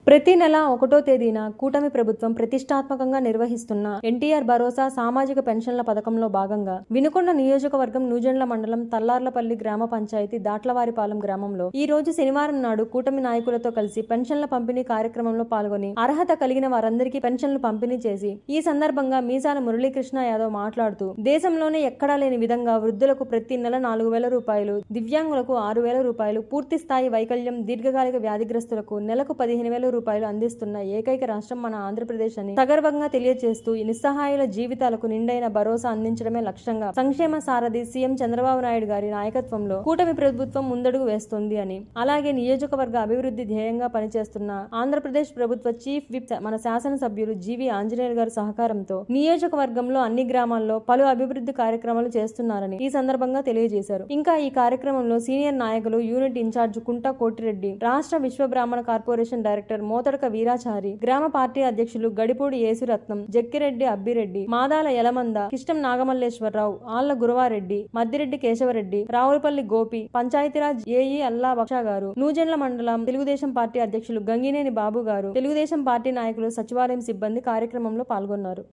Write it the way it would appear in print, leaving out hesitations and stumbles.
ప్రతి నెల 1వ తేదీన కూటమి ప్రభుత్వం ప్రతిష్టాత్మకంగా నిర్వహిస్తున్న ఎన్టీఆర్ భరోసా సామాజిక పెన్షన్ల పథకంలో భాగంగా వినుకొండ నియోజకవర్గం నూజెండ్ల మండలం తల్లార్లపల్లి గ్రామ పంచాయతీ దాట్లవారిపాలెం గ్రామంలో ఈ రోజు శనివారం నాడు కూటమి నాయకులతో కలిసి పెన్షన్ల పంపిణీ కార్యక్రమంలో పాల్గొని అర్హత కలిగిన వారందరికీ పెన్షన్లు పంపిణీ చేసి ఈ సందర్భంగా మీసాల మురళీకృష్ణ యాదవ్ మాట్లాడుతూ దేశంలోనే ఎక్కడా లేని విధంగా వృద్ధులకు ప్రతి నెల 4,000 రూపాయలు, దివ్యాంగులకు 6,000 రూపాయలు, పూర్తి స్థాయి వైకల్యం దీర్ఘకాలిక వ్యాధిగ్రస్తులకు నెలకు 15,000 రూపాయలు అందిస్తున్న ఏకైక రాష్ట్రం మన ఆంధ్రప్రదేశ్ అని సగర్వంగా తెలియజేస్తూ ఈ నిస్సహాయుల జీవితాలకు నిండైన భరోసా అందించడమే లక్ష్యంగా సంక్షేమ సారథి సీఎం చంద్రబాబు నాయుడు గారి నాయకత్వంలో కూటమి ప్రభుత్వం ముందడుగు వేస్తోంది అని, అలాగే నియోజకవర్గ అభివృద్ధి ధ్యేయంగా పనిచేస్తున్న ఆంధ్రప్రదేశ్ ప్రభుత్వ చీఫ్ విప్ మన శాసనసభ్యులు జీవి ఆంజనేయులు గారి సహకారంతో నియోజకవర్గంలో అన్ని గ్రామాల్లో పలు అభివృద్ధి కార్యక్రమాలు చేస్తున్నారని ఈ సందర్భంగా తెలియజేశారు. ఇంకా ఈ కార్యక్రమంలో సీనియర్ నాయకులు యూనిట్ ఇన్ఛార్జ్ కుంటా కోటిరెడ్డి, రాష్ట్ర విశ్వ బ్రాహ్మణ కార్పొరేషన్ డైరెక్టర్ మోతడక వీరాచారి, గ్రామ పార్టీ అధ్యక్షులు గడిపూడి యేసురత్నం, జక్కిరెడ్డి అబ్బిరెడ్డి, మాదాల యలమంద, కిష్టం నాగమల్లేశ్వరరావు, ఆళ్ల గురవారెడ్డి, మద్దిరెడ్డి కేశవరెడ్డి, రావులపల్లి గోపి, పంచాయతీరాజ్ ఏఈ అల్లా బక్షా గారు, నూజెండ్ల మండలం తెలుగుదేశం పార్టీ అధ్యక్షులు గంగినేని బాబు గారు, తెలుగుదేశం పార్టీ నాయకులు, సచివాలయం సిబ్బంది కార్యక్రమంలో పాల్గొన్నారు.